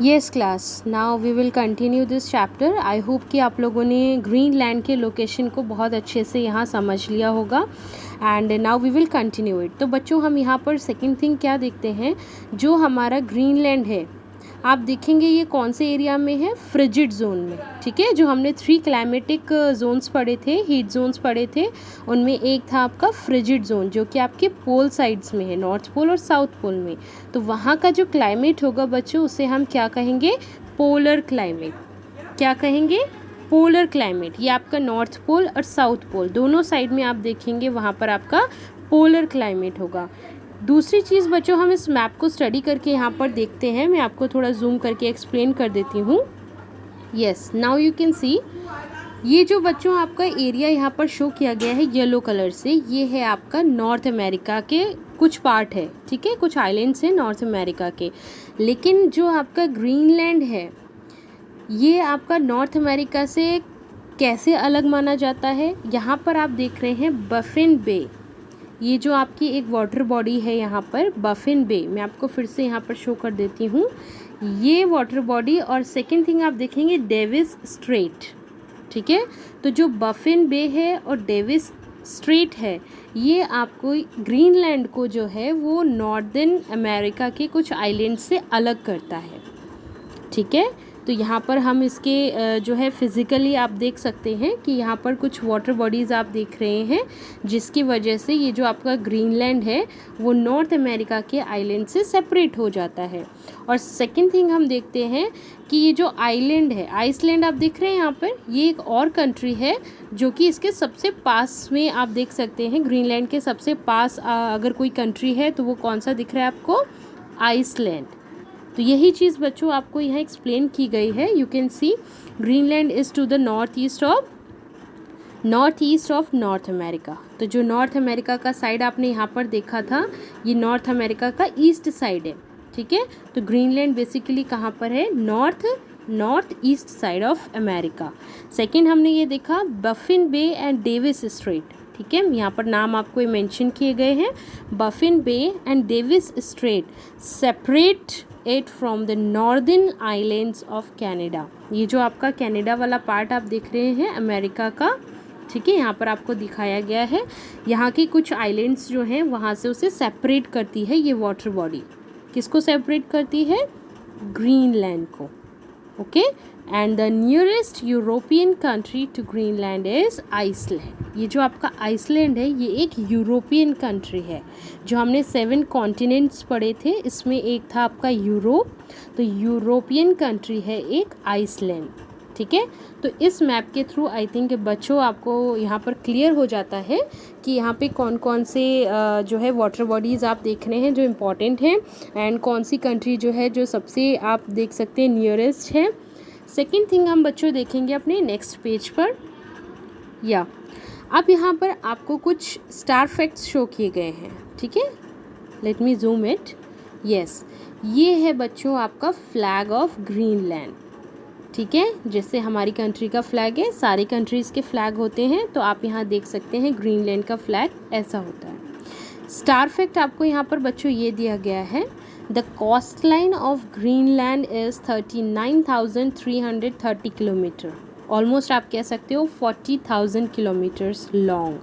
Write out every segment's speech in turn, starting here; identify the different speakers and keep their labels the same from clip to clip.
Speaker 1: Yes class, now we will continue this chapter. I hope कि आप लोगों ने ग्रीनलैंड के लोकेशन को बहुत अच्छे से यहाँ समझ लिया होगा and now we will continue it. तो बच्चों हम यहाँ पर सेकंड थिंग क्या देखते हैं, जो हमारा ग्रीनलैंड है आप देखेंगे ये कौन से एरिया में है, फ्रिजिड जोन में। ठीक है, जो हमने 3 क्लाइमेटिक जोन्स पढ़े थे, हीट जोन्स पढ़े थे, उनमें एक था आपका फ्रिजिड जोन जो कि आपके पोल साइड्स में है, नॉर्थ पोल और साउथ पोल में। तो वहाँ का जो क्लाइमेट होगा बच्चों उसे हम क्या कहेंगे, पोलर क्लाइमेट। क्या कहेंगे, पोलर क्लाइमेट। ये आपका नॉर्थ पोल और साउथ पोल दोनों साइड में आप देखेंगे वहाँ पर आपका पोलर क्लाइमेट होगा। दूसरी चीज़ बच्चों, हम इस मैप को स्टडी करके यहाँ पर देखते हैं। मैं आपको थोड़ा जूम करके एक्सप्लेन कर देती हूँ। येस, नाउ यू कैन सी, ये जो बच्चों आपका एरिया यहाँ पर शो किया गया है येलो कलर से, ये है आपका नॉर्थ अमेरिका के कुछ पार्ट है। ठीक है, कुछ आइलैंड्स हैं नॉर्थ अमेरिका के। लेकिन जो आपका ग्रीनलैंड है ये आपका नॉर्थ अमेरिका से कैसे अलग माना जाता है। यहाँ पर आप देख रहे हैं बफिन बे, ये जो आपकी एक वाटर बॉडी है यहाँ पर बफिन बे, मैं आपको फिर से यहाँ पर शो कर देती हूँ ये वाटर बॉडी। और सेकंड थिंग आप देखेंगे डेविस स्ट्रेट। ठीक है, तो जो बफिन बे है और डेविस स्ट्रेट है ये आपको ग्रीनलैंड को जो है वो नॉर्दर्न अमेरिका के कुछ आइलैंड से अलग करता है। ठीक है, तो यहाँ पर हम इसके जो है फिज़िकली आप देख सकते हैं कि यहाँ पर कुछ वाटर बॉडीज़ आप देख रहे हैं जिसकी वजह से ये जो आपका ग्रीनलैंड है वो नॉर्थ अमेरिका के आइलैंड से सेपरेट हो जाता है। और सेकंड थिंग हम देखते हैं कि ये जो आइलैंड है, आइसलैंड आप देख रहे हैं यहाँ पर, ये एक और कंट्री है जो कि इसके सबसे पास में आप देख सकते हैं। ग्रीनलैंड के सबसे पास अगर कोई कंट्री है तो वो कौन सा दिख रहा है आपको, आइसलैंड। तो यही चीज़ बच्चों आपको यहाँ एक्सप्लेन की गई है। You can see Greenland is to the north east of North America. तो जो नॉर्थ अमेरिका का साइड आपने यहाँ पर देखा था ये नॉर्थ अमेरिका का ईस्ट साइड है। ठीक है, तो ग्रीनलैंड बेसिकली कहाँ पर है, north east side of America. Second हमने ये देखा Baffin Bay and Davis Strait. ठीक है, यहाँ पर नाम आपको मेंशन किए गए हैं, Baffin Bay and Davis Strait separate it from the northern islands of Canada. ये जो आपका कनाडा वाला पार्ट आप देख रहे हैं अमेरिका का, ठीक है, यहाँ पर आपको दिखाया गया है। यहाँ के कुछ आइलैंड्स जो हैं वहाँ से उसे सेपरेट करती है ये वाटर बॉडी। किसको सेपरेट करती है, ग्रीनलैंड को। Okay, and the nearest European country to Greenland is Iceland. ये जो आपका आइसलैंड है ये एक यूरोपियन कंट्री है। जो हमने 7 कॉन्टिनेंट्स पढ़े थे इसमें एक था आपका यूरोप, तो यूरोपियन कंट्री है एक आइसलैंड। ठीक है, तो इस मैप के थ्रू आई थिंक बच्चों आपको यहाँ पर क्लियर हो जाता है कि यहाँ पे कौन कौन से जो है वाटर बॉडीज़ आप देख रहे हैं जो इम्पॉर्टेंट हैं एंड कौन सी कंट्री जो है जो सबसे आप देख सकते हैं नियरेस्ट है। सेकेंड थिंग हम बच्चों देखेंगे अपने नेक्स्ट पेज पर, या अब यहाँ पर आपको कुछ स्टार फैक्ट्स शो किए गए हैं। ठीक है, let me zoom it. Yes, ये है बच्चों आपका फ्लैग ऑफ ग्रीनलैंड। ठीक है, जैसे हमारी कंट्री का फ्लैग है, सारी कंट्रीज़ के फ्लैग होते हैं, तो आप यहाँ देख सकते हैं ग्रीनलैंड का फ्लैग ऐसा होता है। स्टार फैक्ट आपको यहाँ पर बच्चों ये दिया गया है, the coast line of Greenland is 39,330 kilometre. Almost आप कह सकते हो 40,000 किलोमीटर्स लॉन्ग।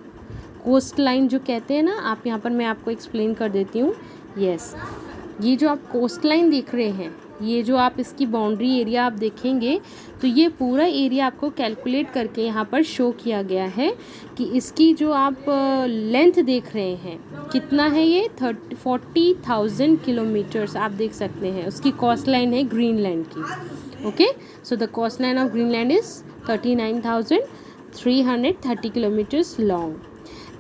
Speaker 1: कोस्ट लाइन जो कहते हैं ना आप, यहाँ पर मैं आपको एक्सप्लेन कर देती हूँ। यस, ये जो आप कोस्ट लाइन देख रहे हैं, ये जो आप इसकी बाउंड्री एरिया आप देखेंगे तो ये पूरा एरिया आपको कैलकुलेट करके यहाँ पर शो किया गया है कि इसकी जो आप लेंथ देख रहे हैं कितना है, ये 40,000 किलोमीटर्स आप देख सकते हैं। उसकी कोस्ट लाइन है ग्रीनलैंड की। Okay, so the coast line of Greenland is 39,330 kilometres long.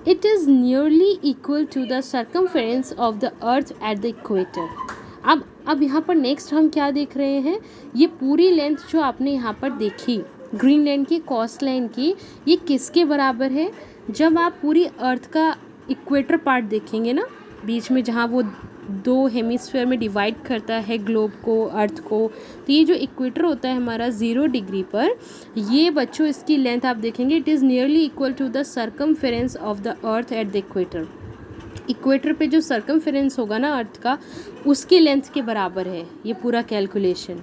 Speaker 1: It is nearly equal to the circumference of the earth at the equator. अब यहाँ पर नेक्स्ट हम क्या देख रहे हैं, ये पूरी लेंथ जो आपने यहाँ पर देखी ग्रीनलैंड की कोस्ट लाइन की, ये किसके बराबर है। जब आप पूरी अर्थ का इक्वेटर पार्ट देखेंगे ना, बीच में जहाँ वो 2 हेमिस्फीयर में डिवाइड करता है ग्लोब को, अर्थ को, तो ये जो इक्वेटर होता है हमारा 0 डिग्री पर, ये बच्चों इसकी लेंथ आप देखेंगे it is nearly equal to the circumference of the earth at the equator. Equator पे जो सर्कमफेरेंस होगा ना अर्थ का, उसकी लेंथ के बराबर है ये पूरा कैलकुलेशन।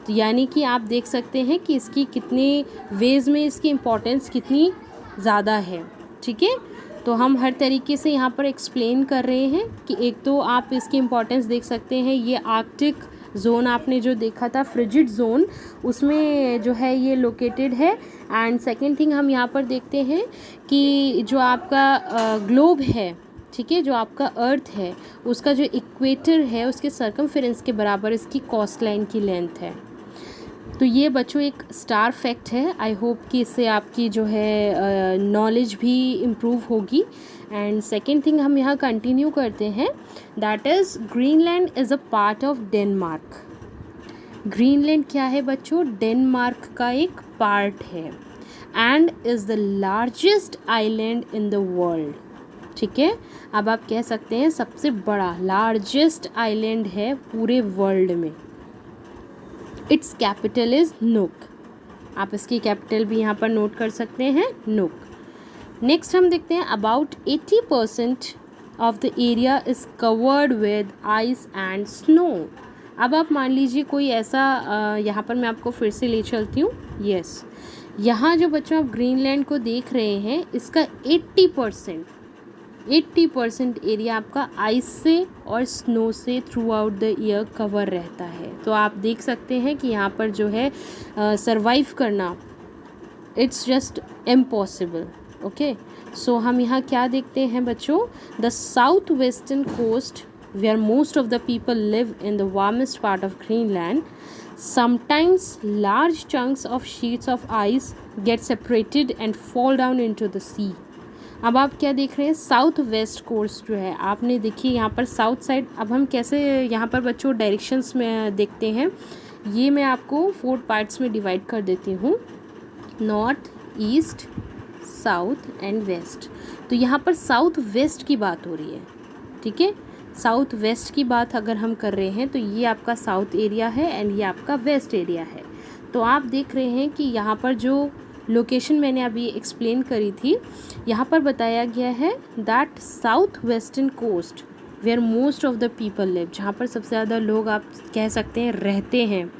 Speaker 1: तो यानी कि आप देख सकते हैं कि इसकी कितने वेज में इसकी इम्पोर्टेंस कितनी ज़्यादा है। ठीक है, तो हम हर तरीके से यहाँ पर एक्सप्लेन कर रहे हैं कि एक तो आप इसकी इम्पोर्टेंस देख सकते हैं, ये आर्कटिक जोन आपने जो देखा था फ्रिजिड जोन, उसमें जो है ये लोकेटेड है। एंड सेकेंड थिंग हम यहाँ पर देखते हैं कि जो आपका ग्लोब है, ठीक है, जो आपका अर्थ है, उसका जो इक्वेटर है उसके सर्कमफेरेंस के बराबर इसकी कोस्ट लाइन की लेंथ है। तो ये बच्चों एक स्टार फैक्ट है। आई होप कि इससे आपकी जो है नॉलेज भी इम्प्रूव होगी। एंड सेकेंड थिंग हम यहाँ कंटिन्यू करते हैं, that is Greenland is a part of Denmark. Greenland क्या है बच्चों? डेनमार्क का एक पार्ट है and is the largest island in the world. ठीक है, अब आप कह सकते हैं सबसे बड़ा लार्जेस्ट आइलैंड है पूरे वर्ल्ड में। इट्स कैपिटल इज़ नुक। आप इसकी कैपिटल भी यहाँ पर नोट कर सकते हैं, नुक। नेक्स्ट हम देखते हैं about 80% of the area is covered with ice and snow. अब आप मान लीजिए कोई ऐसा यहाँ पर मैं आपको फिर से ले चलती हूँ। यस, यहाँ जो बच्चों आप ग्रीनलैंड को देख रहे हैं, इसका 80% एरिया आपका आइस से और स्नो से through out the year cover रहता है। तो आप देख सकते हैं कि यहाँ पर जो है सरवाइव करना it's just impossible. Okay, so हम यहाँ क्या देखते हैं बच्चों? The south western coast where most of the people live in the warmest part of Greenland, sometimes large chunks of sheets of ice get separated and fall down into the sea. अब आप क्या देख रहे हैं? South west coast जो है आपने देखिए यहाँ पर साउथ साइड। अब हम कैसे यहाँ पर बच्चों डायरेक्शंस में देखते हैं, ये मैं आपको 4 पार्ट्स में डिवाइड कर देती हूँ, north, east, south and west. तो यहाँ पर साउथ वेस्ट की बात हो रही है। ठीक है, साउथ वेस्ट की बात अगर हम कर रहे हैं तो ये आपका साउथ एरिया है एंड ये आपका वेस्ट एरिया है। तो आप देख रहे हैं कि यहाँ पर जो लोकेशन मैंने अभी एक्सप्लेन करी थी, यहाँ पर बताया गया है that south western coast where most of the people live, जहाँ पर सबसे ज़्यादा लोग आप कह सकते हैं रहते हैं।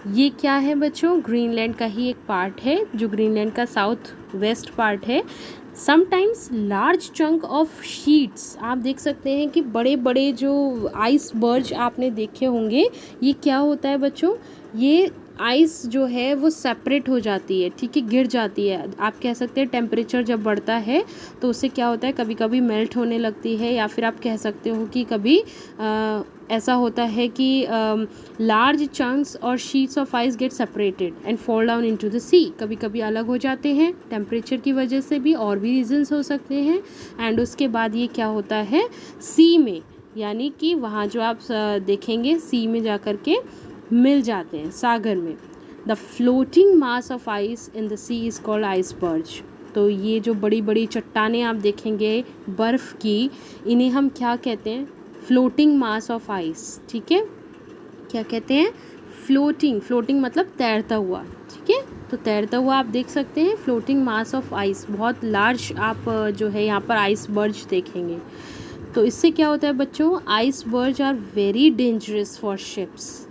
Speaker 1: ये क्या है बच्चों? ग्रीनलैंड का ही एक पार्ट है, जो ग्रीनलैंड का साउथ वेस्ट पार्ट है। Sometimes large chunk of sheets, आप देख सकते हैं कि बड़े बड़े जो आइस बर्ज आपने देखे होंगे, ये क्या होता है बच्चों? ये आइस जो है वो सेपरेट हो जाती है, ठीक है, गिर जाती है। आप कह सकते हैं टेम्परेचर जब बढ़ता है तो उससे क्या होता है, कभी कभी मेल्ट होने लगती है, या फिर आप कह सकते हो कि कभी ऐसा होता है कि लार्ज चंक्स और sheets of ice get separated and fall down into the sea. कभी कभी अलग हो जाते हैं टेम्परेचर की वजह से भी, और भी रीजंस हो सकते हैं। एंड उसके बाद ये क्या होता है, सी में, यानी कि वहाँ जो आप देखेंगे सी में जा कर के मिल जाते हैं, सागर में। The floating mass of ice in the sea is called iceberg. तो ये जो बड़ी बड़ी चट्टानें आप देखेंगे बर्फ़ की, इन्हें हम क्या कहते हैं? Floating mass of ice. ठीक है, क्या कहते हैं? फ्लोटिंग। फ्लोटिंग मतलब तैरता हुआ। ठीक है, तो तैरता हुआ आप देख सकते हैं, फ्लोटिंग मास ऑफ आइस, बहुत लार्ज आप जो है यहाँ पर आइसबर्ग देखेंगे। तो इससे क्या होता है बच्चों? Iceberg are very dangerous for ships.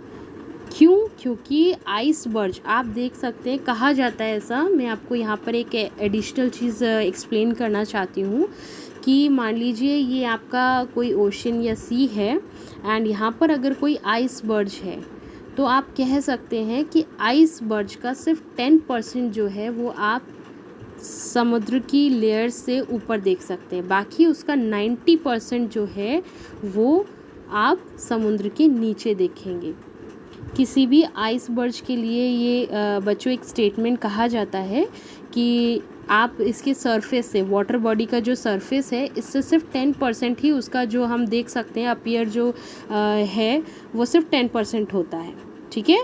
Speaker 1: क्यों? क्योंकि आइसबर्ग आप देख सकते हैं, कहा जाता है ऐसा। मैं आपको यहाँ पर एक एडिशनल चीज़ एक्सप्लेन करना चाहती हूँ कि मान लीजिए ये आपका कोई ओशन या सी है एंड यहाँ पर अगर कोई आइसबर्ग है, तो आप कह सकते हैं कि आइसबर्ग का सिर्फ 10% जो है वो आप समुद्र की लेयर से ऊपर देख सकते हैं, बाकी उसका 90% जो है वो आप समुद्र के नीचे देखेंगे। किसी भी आइसबर्ग के लिए ये बच्चों एक स्टेटमेंट कहा जाता है कि आप इसके सरफेस से, वाटर बॉडी का जो सरफेस है, इससे सिर्फ 10% ही उसका जो हम देख सकते हैं अपीयर जो है वो सिर्फ 10% होता है। ठीक है,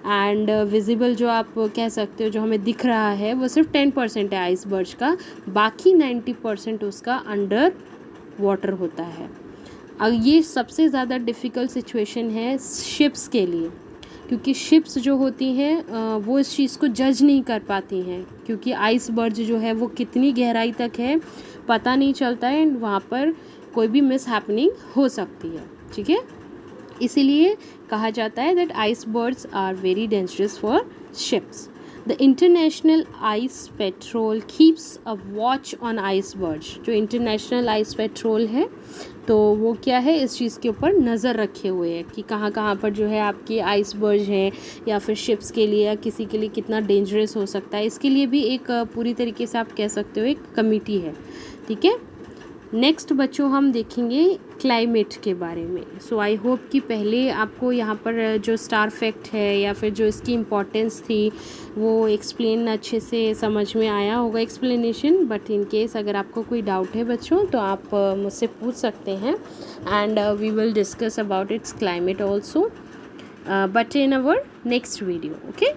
Speaker 1: एंड विजिबल जो आप कह सकते हो जो हमें दिख रहा है वो सिर्फ 10% है आइसबर्ग का, बाकी 90% उसका अंडर वाटर होता है। अब ये सबसे ज़्यादा डिफ़िकल्ट सिचुएशन है शिप्स के लिए, क्योंकि शिप्स जो होती हैं वो इस चीज़ को जज नहीं कर पाती हैं, क्योंकि आइसबर्ग जो है वो कितनी गहराई तक है पता नहीं चलता है। वहाँ पर कोई भी मिस हैपनिंग हो सकती है, ठीक है। इसीलिए कहा जाता है that icebergs are very dangerous for ships. The international ice patrol keeps a watch on icebergs. जो इंटरनेशनल आइस पेट्रोल है तो वो क्या है, इस चीज़ के ऊपर नज़र रखे हुए है कि कहाँ कहाँ पर जो है आपकी आइसबर्ग हैं या फिर शिप्स के लिए या किसी के लिए कितना डेंजरस हो सकता है। इसके लिए भी एक पूरी तरीके से आप कह सकते हो एक कमिटी है, ठीक है। नेक्स्ट बच्चों हम देखेंगे क्लाइमेट के बारे में। सो आई होप कि पहले आपको यहाँ पर जो स्टार फैक्ट है या फिर जो इसकी इम्पोर्टेंस थी वो एक्सप्लेन अच्छे से समझ में आया होगा एक्सप्लेनेशन। बट इन केस अगर आपको कोई डाउट है बच्चों तो आप मुझसे पूछ सकते हैं and we will discuss about its climate also but in our next video, okay.